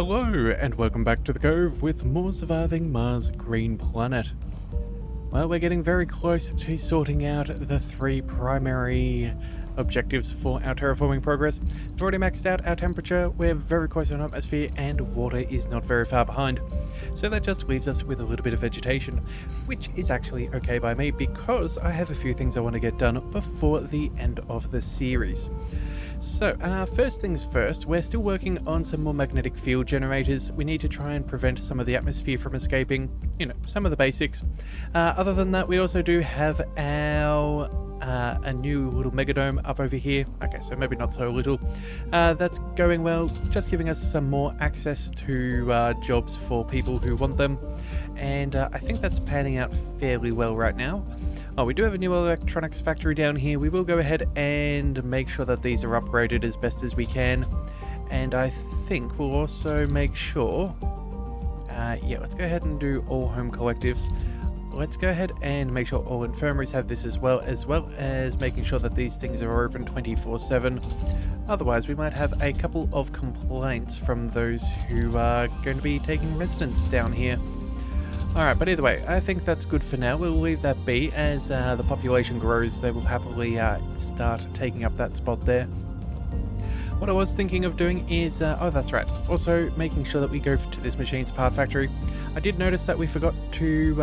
Hello, and welcome back to the Cove with more Surviving Mars Green Planet. Well, we're getting very close to sorting out the three primary objectives for our terraforming progress. We've already maxed out our temperature, we're very close on atmosphere, and water is not very far behind. So that just leaves us with a little bit of vegetation, which is actually okay by me because I have a few things I want to get done before the end of the series. So, first things first, we're still working on some more magnetic field generators. We need to try and prevent some of the atmosphere from escaping, some of the basics. Other than that, we also do have our a new little megadome up over here. Okay, so maybe not so little. That's going well, just giving us some more access to jobs for people who want them. And I think that's panning out fairly well right now. Oh, we do have a new electronics factory down here. We will go ahead and make sure that these are upgraded as best as we can. And I think we'll also make sure... let's go ahead and do all home collectives. Let's go ahead and make sure all infirmaries have this as well as making sure that these things are open 24/7. Otherwise, we might have a couple of complaints from those who are going to be taking residence down here. Alright, but either way, I think that's good for now. We'll leave that be. As the population grows, they will happily start taking up that spot there. What I was thinking of doing is, oh that's right, also making sure that we go to this machines part factory. I did notice that we forgot to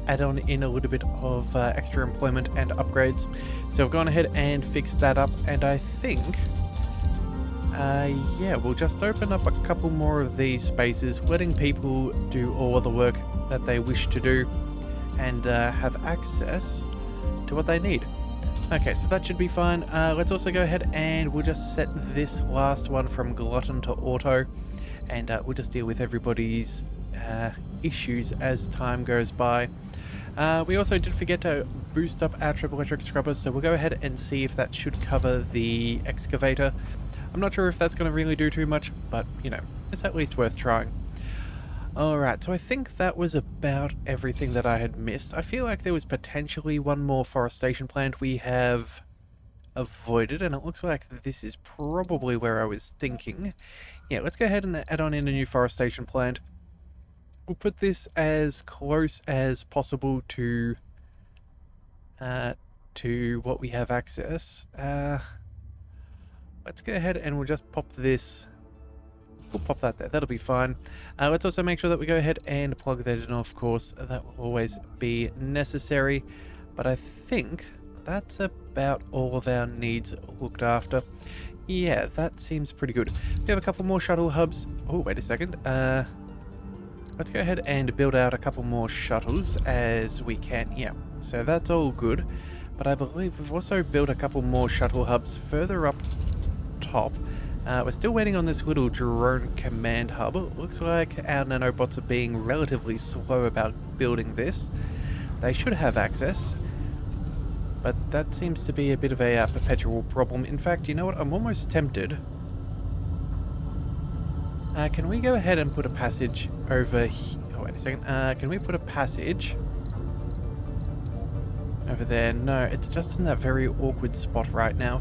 add on in a little bit of extra employment and upgrades. So I've gone ahead and fixed that up, and I think... we'll just open up a couple more of these spaces, letting people do all of the work that they wish to do and have access to what they need. Okay, so that should be fine. Let's also go ahead and we'll just set this last one from glutton to auto, and we'll just deal with everybody's issues as time goes by. We also did forget to boost up our triple electric scrubbers, so we'll go ahead and see if that should cover the excavator. I'm not sure if that's going to really do too much, but, it's at least worth trying. Alright, so I think that was about everything that I had missed. I feel like there was potentially one more forestation plant we have avoided, and it looks like this is probably where I was thinking. Yeah, let's go ahead and add on in a new forestation plant. We'll put this as close as possible to what we have access. Let's go ahead and we'll just pop this. We'll pop that there. That'll be fine. Let's also make sure that we go ahead and plug that in, of course. That will always be necessary. But I think that's about all of our needs looked after. Yeah, that seems pretty good. We have a couple more shuttle hubs. Oh, wait a second. Let's go ahead and build out a couple more shuttles as we can. Yeah, so that's all good. But I believe we've also built a couple more shuttle hubs further up top. We're still waiting on this little drone command hub. It looks like our nanobots are being relatively slow about building this. They should have access, but that seems to be a bit of a perpetual problem. In fact, you know what? I'm almost tempted. Can we go ahead and put a passage over here? Oh, wait a second. Can we put a passage over there? No, it's just in that very awkward spot right now.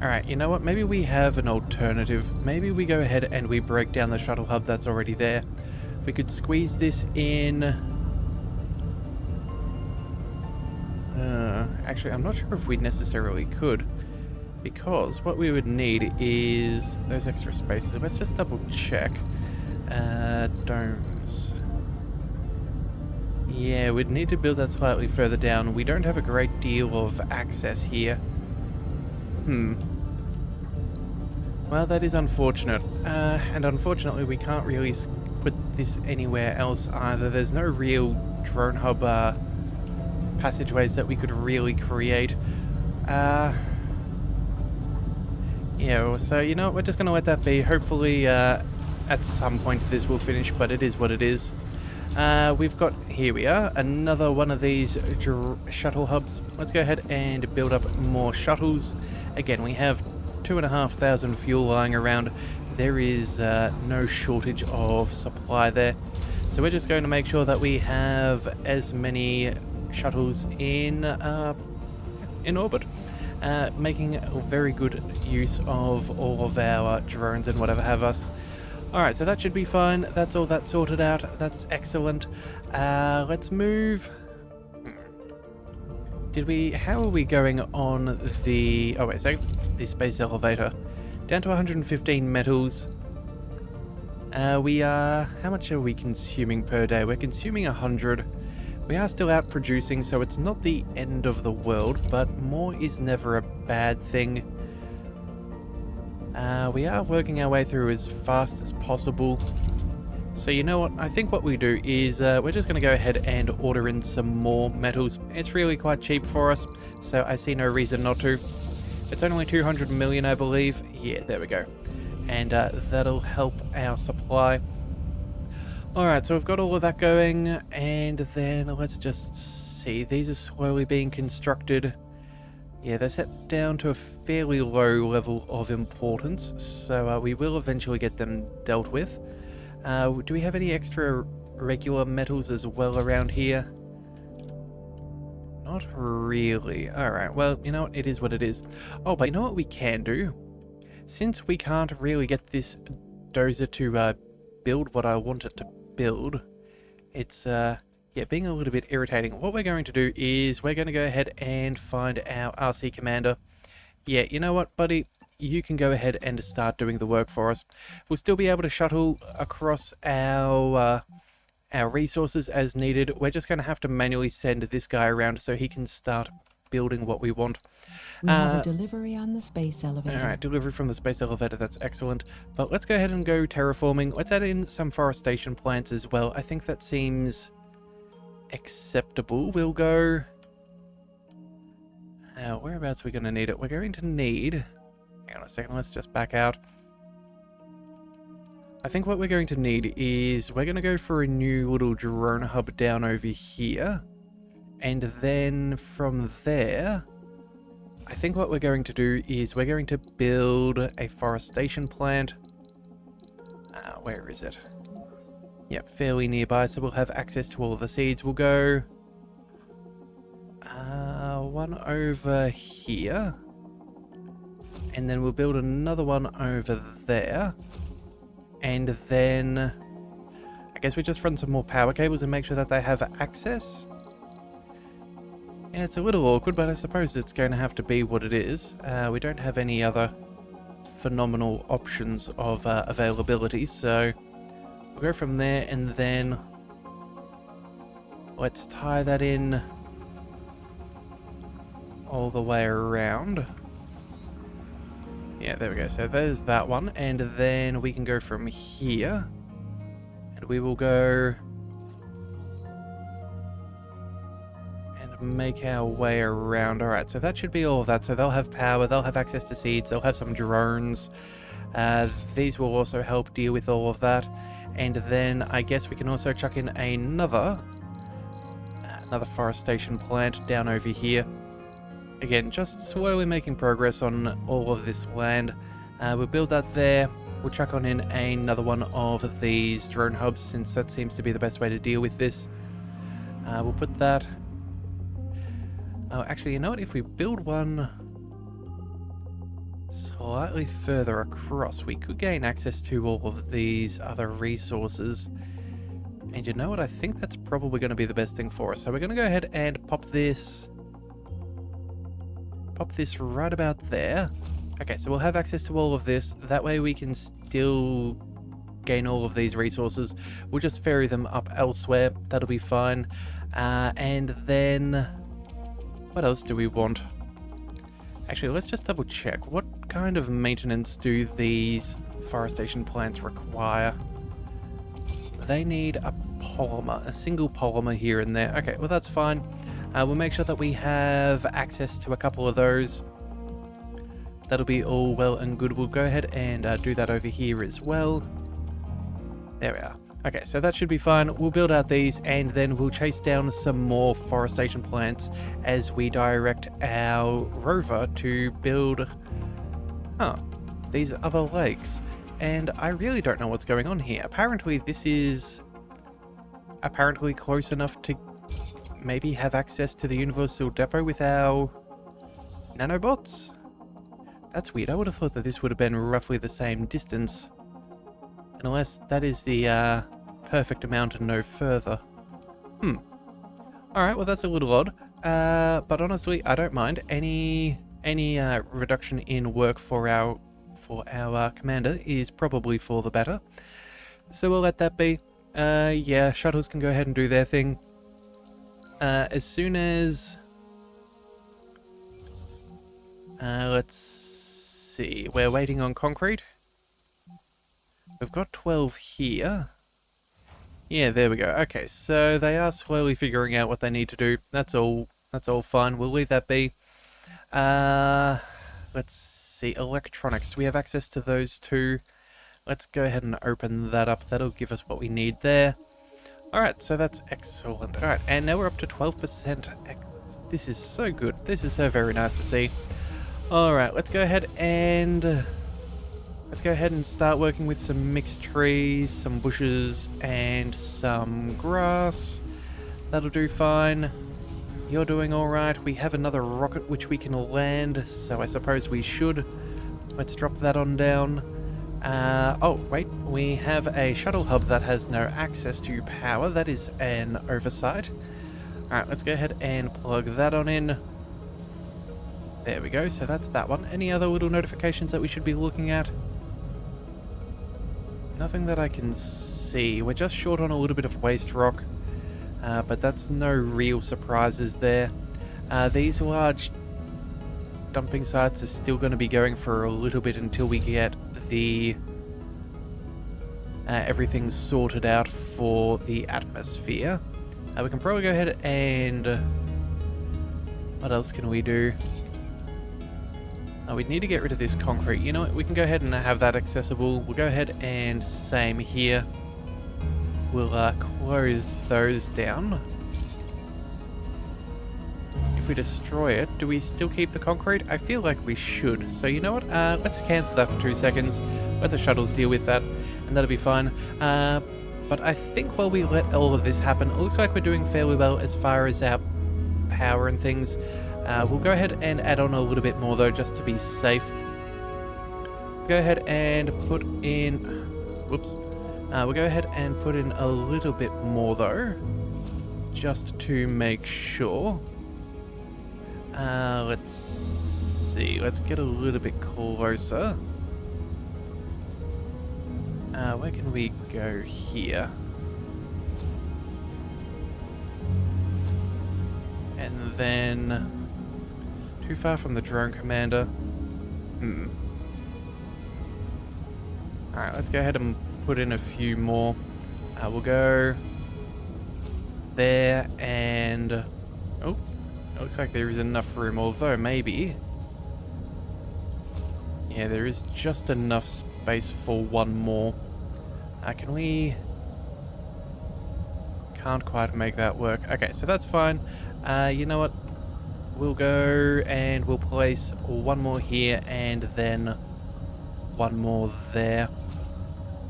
Alright, you know what? Maybe we have an alternative. Maybe we go ahead and we break down the shuttle hub that's already there. We could squeeze this in... actually, I'm not sure if we necessarily could, because what we would need is those extra spaces. Let's just double check. Domes. Yeah, we'd need to build that slightly further down. We don't have a great deal of access here. Well, that is unfortunate. And unfortunately, we can't really put this anywhere else either. There's no real drone hub passageways that we could really create. Yeah, so you know what? We're just going to let that be. Hopefully, at some point this will finish, but it is what it is. We've got, here we are, another one of these shuttle hubs. Let's go ahead and build up more shuttles. Again, we have 2,500 fuel lying around. There is no shortage of supply there. So we're just going to make sure that we have as many shuttles in orbit. making very good use of all of our drones and whatever have us. Alright, so that should be fine. That's all that sorted out. That's excellent. Let's move. How are we going on the, oh wait a second, the space elevator? Down to 115 metals. How much are we consuming per day? We're consuming 100. We are still out producing, so it's not the end of the world, but more is never a bad thing. We are working our way through as fast as possible. So you know what, I think what we do is we're just going to go ahead and order in some more metals. It's really quite cheap for us, so I see no reason not to. It's only 200 million, I believe. Yeah, there we go. And that'll help our supply. Alright, so we've got all of that going, and then let's just see. These are slowly being constructed. Yeah, they're set down to a fairly low level of importance, so we will eventually get them dealt with. Do we have any extra regular metals as well around here? Not really. Alright, well, you know what? It is what it is. Oh, but you know what we can do? Since we can't really get this dozer to build what I want it to build, it's yeah, being a little bit irritating. What we're going to do is we're going to go ahead and find our RC commander. Yeah, you know what, buddy? You can go ahead and start doing the work for us. We'll still be able to shuttle across our resources as needed. We're just going to have to manually send this guy around so he can start building what we want. We have a delivery on the space elevator. Alright, delivery from the space elevator, that's excellent. But let's go ahead and go terraforming. Let's add in some forestation plants as well. I think that seems acceptable. We'll go... whereabouts are we going to need it? We're going to need... Hang on a second, let's just back out. I think what we're going to need is we're going to go for a new little drone hub down over here. And then from there, I think what we're going to do is we're going to build a forestation plant. Where is it? Yep, fairly nearby, so we'll have access to all of the seeds. We'll go one over here. And then we'll build another one over there. And then I guess we just run some more power cables and make sure that they have access. Yeah, it's a little awkward, but I suppose it's going to have to be what it is. We don't have any other phenomenal options of availability, so we'll go from there, and then let's tie that in all the way around. Yeah, there we go. So there's that one, and then we can go from here, and we will go and make our way around. Alright, so that should be all of that. So they'll have power, they'll have access to seeds, they'll have some drones. These will also help deal with all of that. And then I guess we can also chuck in another forestation plant down over here. Again, just slowly making progress on all of this land. We'll build that there. We'll chuck on in another one of these drone hubs, since that seems to be the best way to deal with this. We'll put that... Oh, actually, you know what? If we build one slightly further across, we could gain access to all of these other resources. And you know what? I think that's probably going to be the best thing for us. So we're going to go ahead and pop this right about there. Okay, so we'll have access to all of this. That way we can still gain all of these resources. We'll just ferry them up elsewhere. That'll be fine. And then... what else do we want? Actually, let's just double check. What kind of maintenance do these forestation plants require? They need a polymer, a single polymer here and there. Okay, well that's fine. We'll make sure that we have access to a couple of those. That'll be all well and good. We'll go ahead and do that over here as well. There we are. Okay, so that should be fine. We'll build out these, and then we'll chase down some more forestation plants as we direct our rover to build these other lakes. And I really don't know what's going on here. Apparently this is close enough to maybe have access to the Universal Depot with our Nanobots? That's weird. I would have thought that this would have been roughly the same distance. Unless that is the perfect amount and no further. Alright, well that's a little odd. But honestly, I don't mind. Any reduction in work for our commander is probably for the better. So we'll let that be. Yeah, shuttles can go ahead and do their thing. As soon as... let's see. We're waiting on concrete. We've got 12 here. Yeah, there we go. Okay, so they are slowly figuring out what they need to do. That's all fine. We'll leave that be. Let's see. Electronics. Do we have access to those two? Let's go ahead and open that up. That'll give us what we need there. Alright, so that's excellent. Alright, and now we're up to 12%. This is so good. This is so very nice to see. Alright, let's go ahead and start working with some mixed trees, some bushes, and some grass. That'll do fine. You're doing alright. We have another rocket which we can land, so I suppose we should. Let's drop that on down. Oh, wait. We have a shuttle hub that has no access to power. That is an oversight. Alright, let's go ahead and plug that on in. There we go. So that's that one. Any other little notifications that we should be looking at? Nothing that I can see. We're just short on a little bit of waste rock. But that's no real surprises there. These large dumping sites are still going to be going for a little bit until we get the everything sorted out for the atmosphere. We can probably go ahead and... what else can we do? We need to get rid of this concrete. You know what? We can go ahead and have that accessible. We'll go ahead and same here. We'll close those down. If we destroy it, do we still keep the concrete? I feel like we should. So you know what? Let's cancel that for 2 seconds. Let the shuttles deal with that, and that'll be fine. But I think while we let all of this happen, it looks like we're doing fairly well as far as our power and things. We'll go ahead and add on a little bit more though, just to be safe. Go ahead and put in... whoops. We'll go ahead and put in a little bit more though, just to make sure. Let's see. Let's get a little bit closer. Where can we go here? And then... too far from the drone commander. Alright, let's go ahead and put in a few more. We'll go there and... oh, it looks like there is enough room, although maybe... yeah, there is just enough space for one more. Can we... can't quite make that work. Okay, so that's fine. You know what? We'll go and we'll place one more here and then one more there.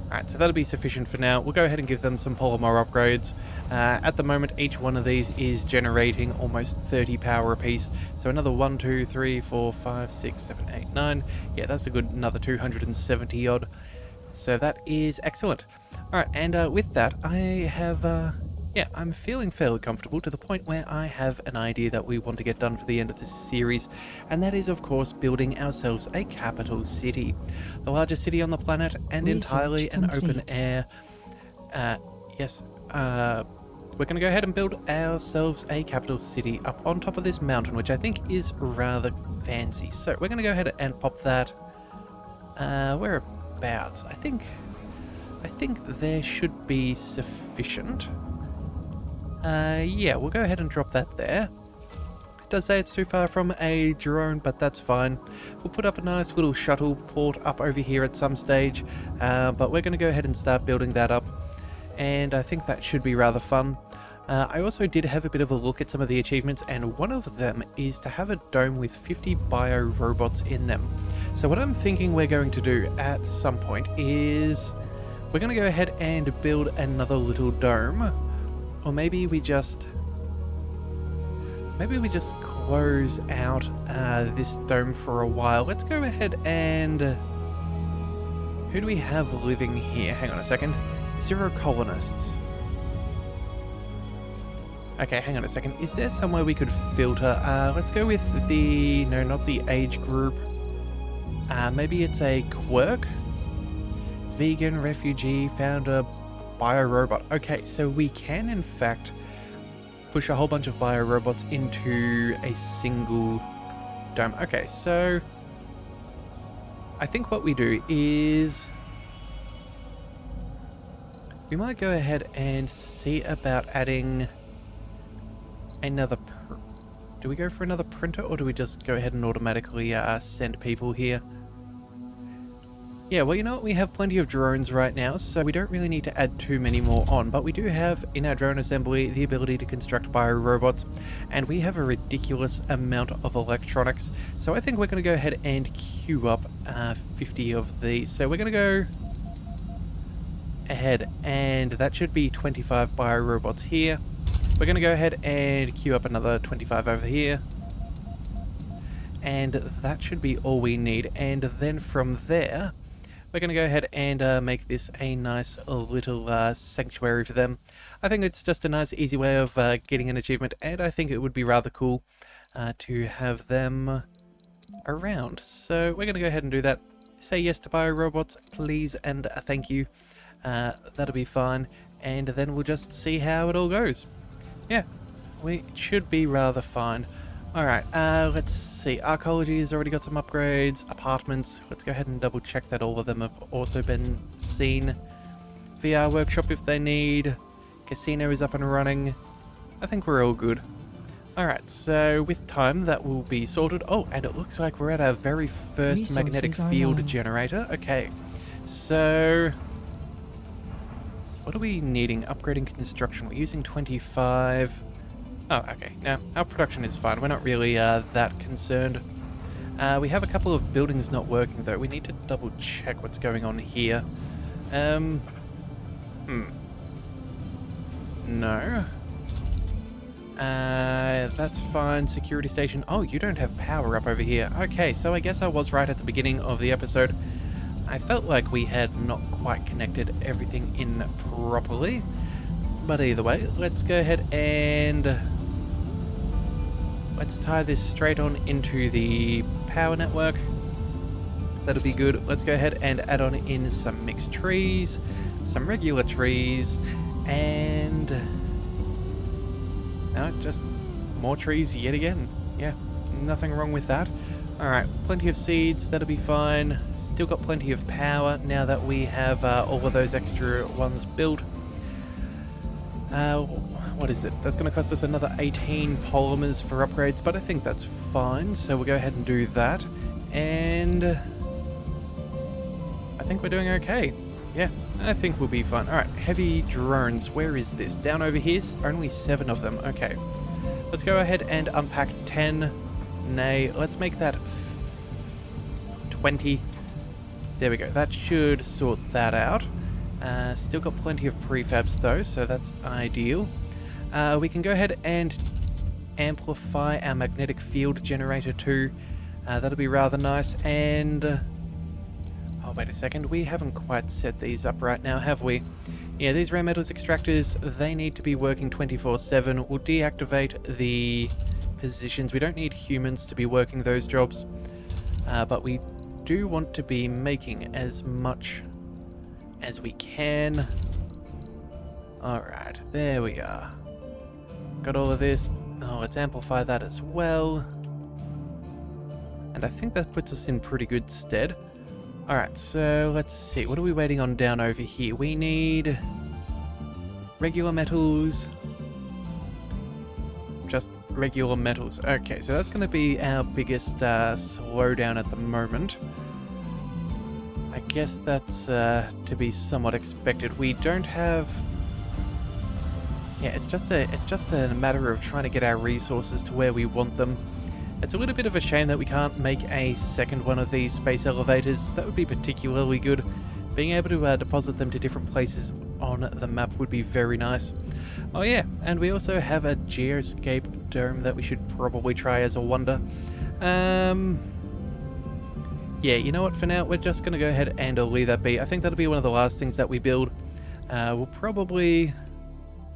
Alright, so that'll be sufficient for now. We'll go ahead and give them some polymer upgrades. At the moment, each one of these is generating almost 30 power apiece. So another 1, 2, 3, 4, 5, 6, 7, 8, 9. Yeah, that's a good another 270 odd. So that is excellent. Alright, and with that, I have... yeah, I'm feeling fairly comfortable to the point where I have an idea that we want to get done for the end of this series, and that is, of course, building ourselves a capital city. The largest city on the planet and entirely an open air. Yes, we're going to go ahead and build ourselves a capital city up on top of this mountain, which I think is rather fancy. So we're going to go ahead and pop that. Whereabouts? I think there should be sufficient. Yeah, we'll go ahead and drop that there. It does say it's too far from a drone, but that's fine. We'll put up a nice little shuttle port up over here at some stage, but we're going to go ahead and start building that up, and I think that should be rather fun. I also did have a bit of a look at some of the achievements, and one of them is to have a dome with 50 bio-robots in them. So what I'm thinking we're going to do at some point is we're going to go ahead and build another little dome. Or maybe we just close out this dome for a while. Let's go ahead and... who do we have living here? Hang on a second. 0 colonists. Okay, hang on a second. Is there somewhere we could filter? Let's go with the... no, not the age group. Maybe it's a quirk? Vegan, refugee, founder, biorobot. Okay, so we can, in fact, push a whole bunch of biorobots into a single dome. Okay, so... I think what we do is... we might go ahead and see about adding... another... do we go for another printer, or do we just go ahead and automatically send people here? Yeah, well, you know what? We have plenty of drones right now, so we don't really need to add too many more on. But we do have, in our drone assembly, the ability to construct biorobots, and we have a ridiculous amount of electronics. So I think we're going to go ahead and queue up 50 of these. So we're going to go ahead, and that should be 25 biorobots here. We're going to go ahead and queue up another 25 over here. And that should be all we need. And then from there, we're going to go ahead and make this a nice little sanctuary for them. I think it's just a nice, easy way of getting an achievement, and I think it would be rather cool to have them around. So we're going to go ahead and do that. Say yes to biorobots, please, and thank you. That'll be fine. And then we'll just see how it all goes. Yeah, we should be rather fine. Alright, let's see. Arcology has already got some upgrades. Apartments, let's go ahead and double check that all of them have also been seen. VR workshop if they need. Casino is up and running. I think we're all good. Alright, so with time that will be sorted. Oh, and it looks like we're at our very first Resources magnetic are field low. generator. Okay, so... what are we needing? Upgrading construction. We're using 25... oh, okay. Now, our production is fine. We're not really that concerned. We have a couple of buildings not working, though. We need to double check what's going on here. No. That's fine. Security station. Oh, you don't have power up over here. Okay, so I guess I was right at the beginning of the episode. I felt like we had not quite connected everything in properly. But either way, let's go ahead and... let's tie this straight on into the power network. That'll be good. Let's go ahead and add on in some mixed trees, some regular trees, and... no, just more trees yet again. Yeah, nothing wrong with that. Alright, plenty of seeds, that'll be fine. Still got plenty of power now that we have all of those extra ones built. What is it? That's going to cost us another 18 polymers for upgrades, but I think that's fine, so we'll go ahead and do that. And I think we're doing okay. Yeah, I think we'll be fine. Alright, heavy drones. Where is this? Down over here? Only 7 of them. Okay. Let's go ahead and unpack 10. Nay, let's make that 20. There we go. That should sort that out. Still got plenty of prefabs though, so that's ideal. We can go ahead and amplify our magnetic field generator too. That'll be rather nice. And oh, wait a second. We haven't quite set these up right now, have we? Yeah, these rare metals extractors, they need to be working 24/7. We'll deactivate the positions. We don't need humans to be working those jobs, but we do want to be making as much as we can. Alright, there we are. Got all of this. Oh, let's amplify that as well. And I think that puts us in pretty good stead. Alright, so let's see. What are we waiting on down over here? We need regular metals. Just regular metals. Okay, so that's going to be our biggest slowdown at the moment. I guess that's to be somewhat expected. We don't have... yeah, it's just a matter of trying to get our resources to where we want them. It's a little bit of a shame that we can't make a second one of these space elevators. That would be particularly good. Being able to deposit them to different places on the map would be very nice. Oh yeah, and we also have a geoscape dome that we should probably try as a wonder. Yeah, you know what, for now, we're just going to go ahead and leave that be. I think that'll be one of the last things that we build. We'll probably,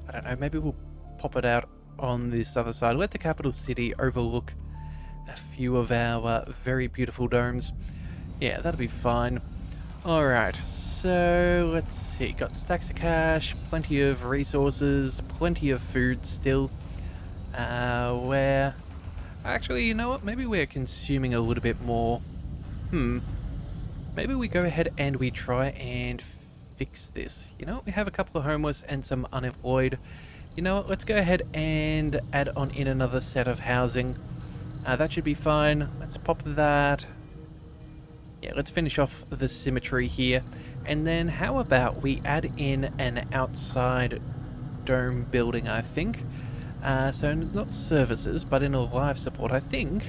I don't know, maybe we'll pop it out on this other side. Let the capital city overlook a few of our very beautiful domes. Yeah, that'll be fine. Alright, so let's see. Got stacks of cash, plenty of resources, plenty of food still. Where... Actually, you know what? Maybe we're consuming a little bit more. Maybe we go ahead and we try and fix this. You know what? We have a couple of homeless and some unemployed. You know what? Let's go ahead and add on in another set of housing. That should be fine. Let's pop that. Yeah, let's finish off the symmetry here. And then how about we add in an outside dome building, I think. So not services, but in a life support, I think.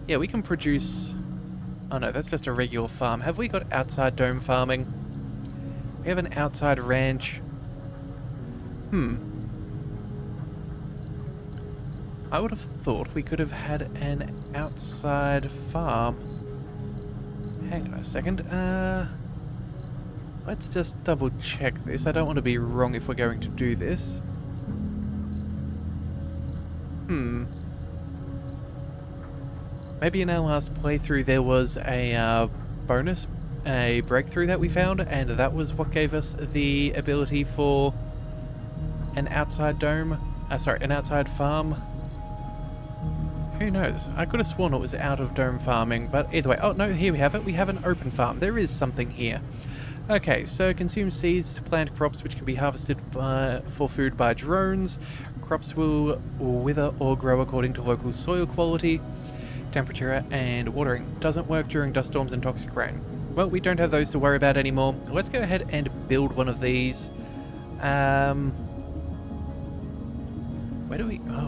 Yeah, we can produce... Oh no, that's just a regular farm. Have we got outside dome farming? We have an outside ranch. I would have thought we could have had an outside farm. Hang on a second. Let's just double check this. I don't want to be wrong if we're going to do this. Maybe in our last playthrough there was a bonus, a breakthrough that we found, and that was what gave us the ability for an outside dome. Sorry, an outside farm. Who knows? I could have sworn it was out of dome farming, but either way. Oh no, here we have it. We have an open farm. There is something here. Okay, so consume seeds to plant crops which can be harvested for food by drones. Crops will wither or grow according to local soil quality, temperature, and watering. Doesn't work during dust storms and toxic rain. Well, we don't have those to worry about anymore. Let's go ahead and build one of these.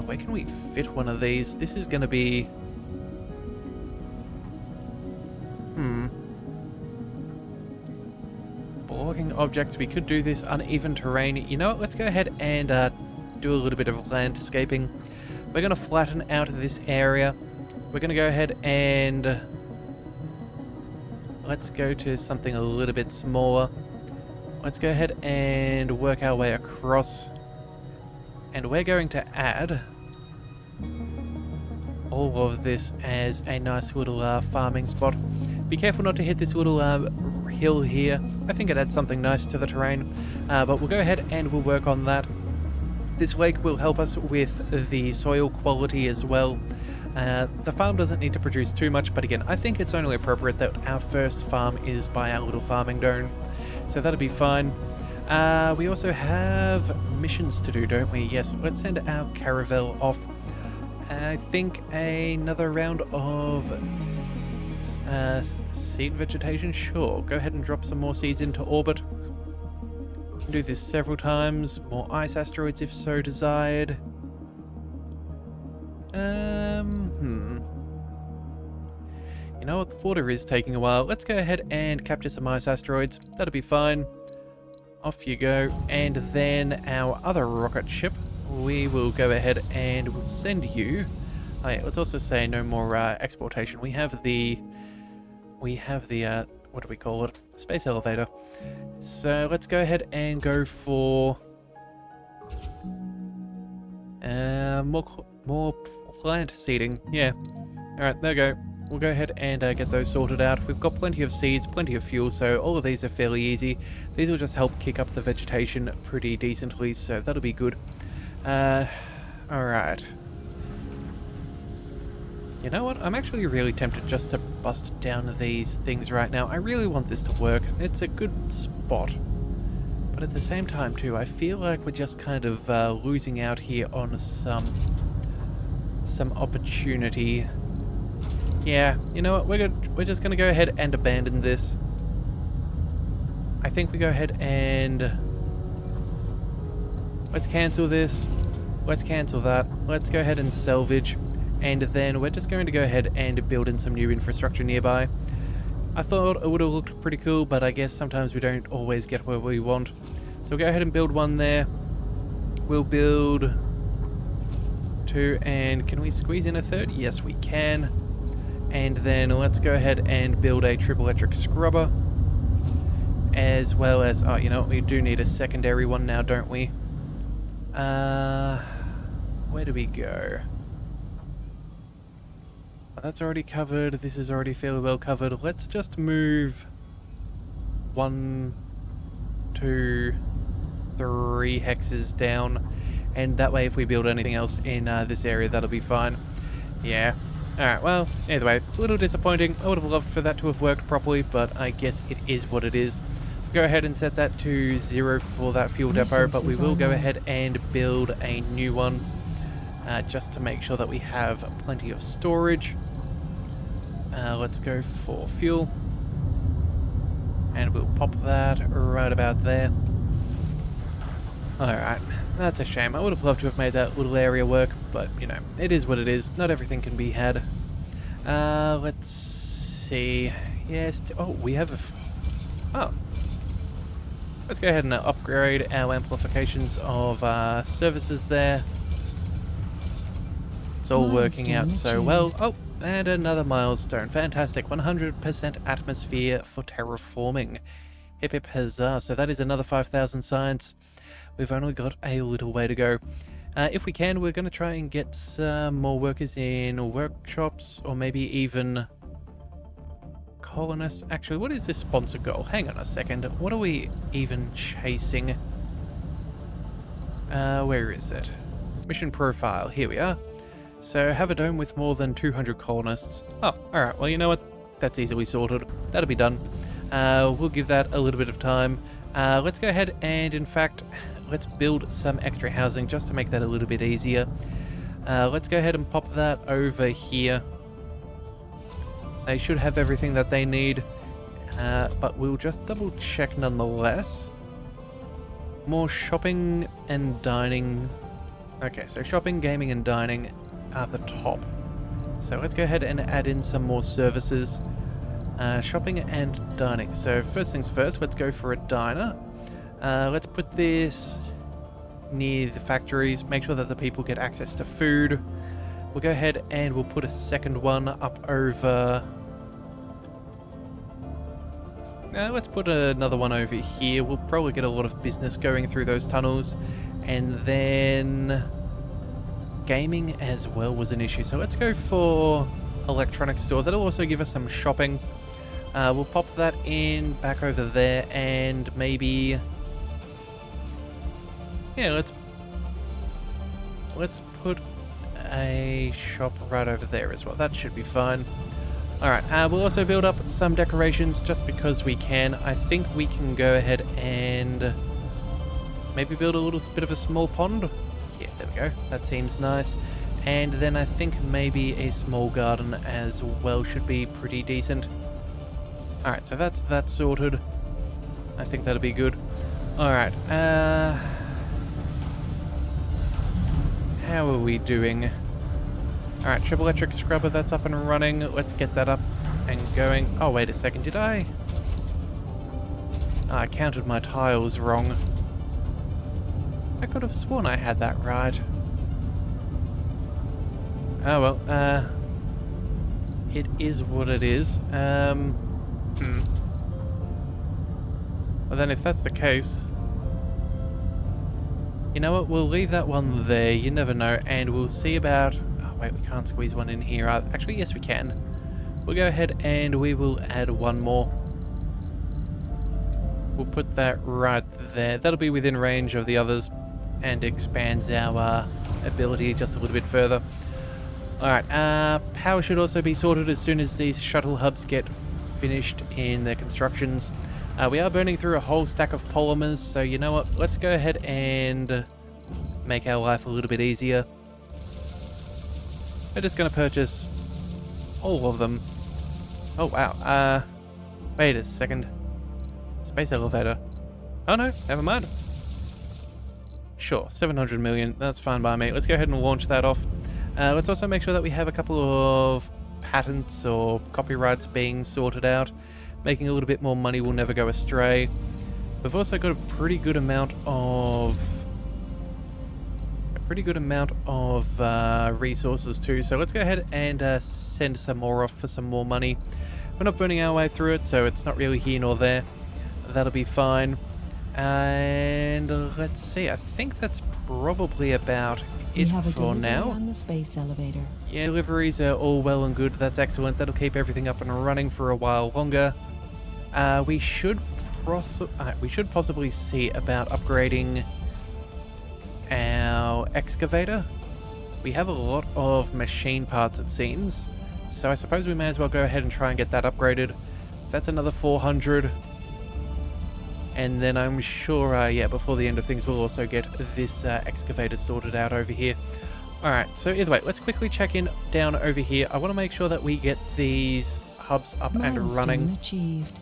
Where can we fit one of these? This is going to be... Blocking objects. We could do this uneven terrain. You know what? Let's go ahead and do a little bit of landscaping. We're going to flatten out this area. We're going to go ahead and... Let's go to something a little bit smaller. Let's go ahead and work our way across. And we're going to add all of this as a nice little farming spot. Be careful not to hit this little hill here. I think it adds something nice to the terrain. But we'll go ahead and we'll work on that. This lake will help us with the soil quality as well. The farm doesn't need to produce too much, but again, I think it's only appropriate that our first farm is by our little farming dome. So that'll be fine. We also have missions to do, don't we? Yes, let's send our caravel off. I think another round of seed vegetation? Sure, go ahead and drop some more seeds into orbit. We can do this several times. More ice asteroids if so desired. You know what, the water is taking a while. Let's go ahead and capture some ice asteroids. That'll be fine. Off you go. And then our other rocket ship, we will go ahead and we'll send you... Oh yeah, let's also say no more exportation. We have the what do we call it? Space elevator. So let's go ahead and go for more plant seeding. Yeah. Alright, there we go. We'll go ahead and get those sorted out. We've got plenty of seeds, plenty of fuel, so all of these are fairly easy. These will just help kick up the vegetation pretty decently, so that'll be good. Alright. You know what? I'm actually really tempted just to bust down these things right now. I really want this to work. It's a good spot. But at the same time, too, I feel like we're just kind of losing out here on some opportunity. Yeah, you know what? We're just going to go ahead and abandon this. I think we go ahead and... Let's cancel this. Let's cancel that. Let's go ahead and salvage. And then we're just going to go ahead and build in some new infrastructure nearby. I thought it would have looked pretty cool, but I guess sometimes we don't always get where we want. So we'll go ahead and build one there. We'll build 2, and can we squeeze in a third? Yes, we can. And then let's go ahead and build a triple electric scrubber. As well as, oh, you know, we do need a secondary one now, don't we? Where do we go? That's already covered. This is already fairly well covered. Let's just move 1, 2, 3 hexes down. And that way, if we build anything else in this area, that'll be fine. Yeah. Alright, well, either way, a little disappointing. I would have loved for that to have worked properly, but I guess it is what it is. Go ahead and set that to 0 for that fuel depot, but we will go ahead and build a new one just to make sure that we have plenty of storage. Let's go for fuel, and we'll pop that right about there. Alright, that's a shame. I would have loved to have made that little area work, but, you know, it is what it is. Not everything can be had. Let's see. Yes, oh, we have oh. Let's go ahead and upgrade our amplifications of services there. It's all working out so well. Oh, and another milestone. Fantastic. 100% atmosphere for terraforming. Hip hip huzzah. So that is another 5,000 science. We've only got a little way to go. If we can, we're going to try and get some more workers in workshops, or maybe even colonists. Actually, what is this sponsor goal? Hang on a second. What are we even chasing? Where is it? Mission profile. Here we are. So, have a dome with more than 200 colonists. Oh, alright. Well, you know what? That's easily sorted. That'll be done. We'll give that a little bit of time. Let's go ahead and, in fact, let's build some extra housing just to make that a little bit easier. Let's go ahead and pop that over here. They should have everything that they need, but we'll just double check nonetheless. More shopping and dining. Okay, so shopping, gaming, and dining are the top. So let's go ahead and add in some more services. Shopping and dining. So first things first, let's go for a diner. Let's put this near the factories, make sure that the people get access to food. We'll go ahead and we'll put a second one up over... let's put another one over here. We'll probably get a lot of business going through those tunnels. And then... gaming as well was an issue. So let's go for electronics store. That'll also give us some shopping. We'll pop that in back over there, and maybe... yeah, let's put a shop right over there as well. That should be fine. Alright, we'll also build up some decorations just because we can. I think we can go ahead and maybe build a little bit of a small pond. Yeah, there we go. That seems nice. And then I think maybe a small garden as well should be pretty decent. Alright, so that's sorted. I think that'll be good. Alright, how are we doing? Alright, triple electric scrubber, that's up and running. Let's get that up and going. Oh, wait a second, did I? I counted my tiles wrong. I could have sworn I had that right. Oh well, it is what it is. Well then, if that's the case, you know what, we'll leave that one there, you never know, and we'll see about... oh wait, we can't squeeze one in here. Actually, yes we can. We'll go ahead and we will add one more. We'll put that right there. That'll be within range of the others and expands our ability just a little bit further. Alright, power should also be sorted as soon as these shuttle hubs get finished in their constructions. We are burning through a whole stack of polymers, so you know what, let's go ahead and make our life a little bit easier. We're just going to purchase all of them. Oh wow, wait a second. Space elevator. Oh no, never mind. Sure, 700 million, that's fine by me. Let's go ahead and launch that off. Let's also make sure that we have a couple of patents or copyrights being sorted out. Making a little bit more money will never go astray. We've also got a pretty good amount of... pretty good amount of resources too. So let's go ahead and send some more off for some more money. We're not burning our way through it, so it's not really here nor there. That'll be fine. And let's see, I think that's probably about We it have a for delivery now. on the space elevator. Yeah, deliveries are all well and good. That's excellent. That'll keep everything up and running for a while longer. We should possibly see about upgrading our excavator. We have a lot of machine parts, it seems. So I suppose we may as well go ahead and try and get that upgraded. That's another 400. And then I'm sure, yeah, before the end of things, we'll also get this excavator sorted out over here. Alright, so either way, let's quickly check in down over here. I want to make sure that we get these hubs up and running. Milestone achieved.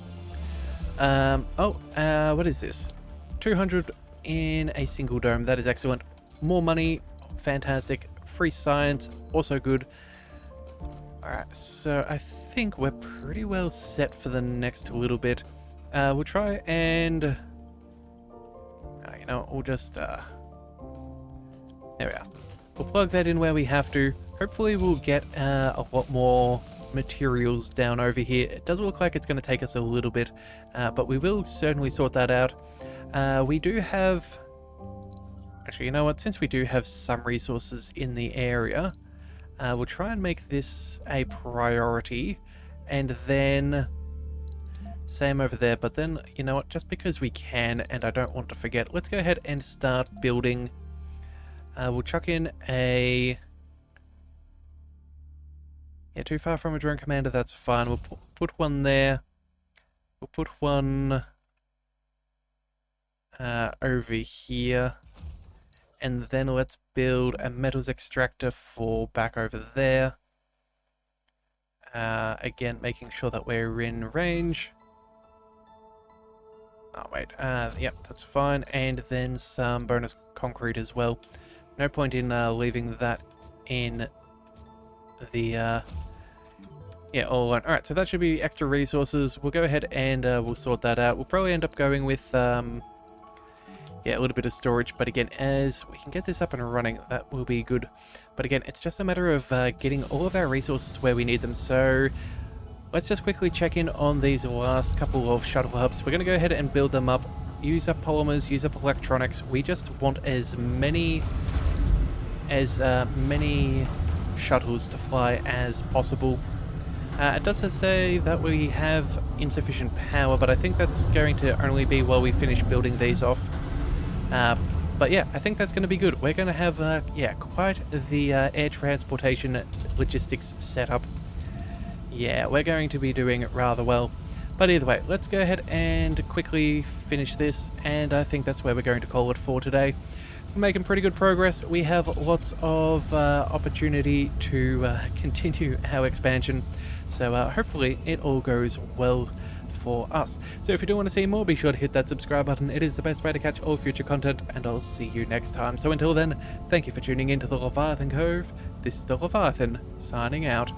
What is this? 200 in a single dome. That is excellent. More money, fantastic. Free science, also good. Alright, so I think we're pretty well set for the next little bit. We'll try and... you know, we'll just... there we are. We'll plug that in where we have to. Hopefully we'll get a lot more materials down over here. It does look like it's going to take us a little bit, but we will certainly sort that out. We do have... Actually, you know what? Since we do have some resources in the area, we'll try and make this a priority, and then... Same over there, but then, you know what, just because we can and I don't want to forget, let's go ahead and start building. We'll chuck in a... Yeah, too far from a drone commander, that's fine. We'll put one there. We'll put one over here. And then let's build a metals extractor for back over there. Again, making sure that we're in range. Oh, wait. Yep, that's fine. And then some bonus concrete as well. No point in leaving that in the... yeah, all right. Alright, so that should be extra resources. We'll go ahead and we'll sort that out. We'll probably end up going with... yeah, a little bit of storage. But again, as we can get this up and running, that will be good. But again, it's just a matter of getting all of our resources where we need them. So... let's just quickly check in on these last couple of shuttle hubs. We're going to go ahead and build them up, use up polymers, use up electronics. We just want as many shuttles to fly as possible. It does say that we have insufficient power, but I think that's going to only be while we finish building these off. But yeah, I think that's going to be good. We're going to have, yeah, quite the air transportation logistics set up. Yeah, we're going to be doing it rather well. But either way, let's go ahead and quickly finish this, and I think that's where we're going to call it for today. We're making pretty good progress. We have lots of opportunity to continue our expansion, so hopefully it all goes well for us. So if you do want to see more, be sure to hit that subscribe button. It is the best way to catch all future content, and I'll see you next time. So until then, thank you for tuning in to the Leviathan Cove. This is the Leviathan, signing out.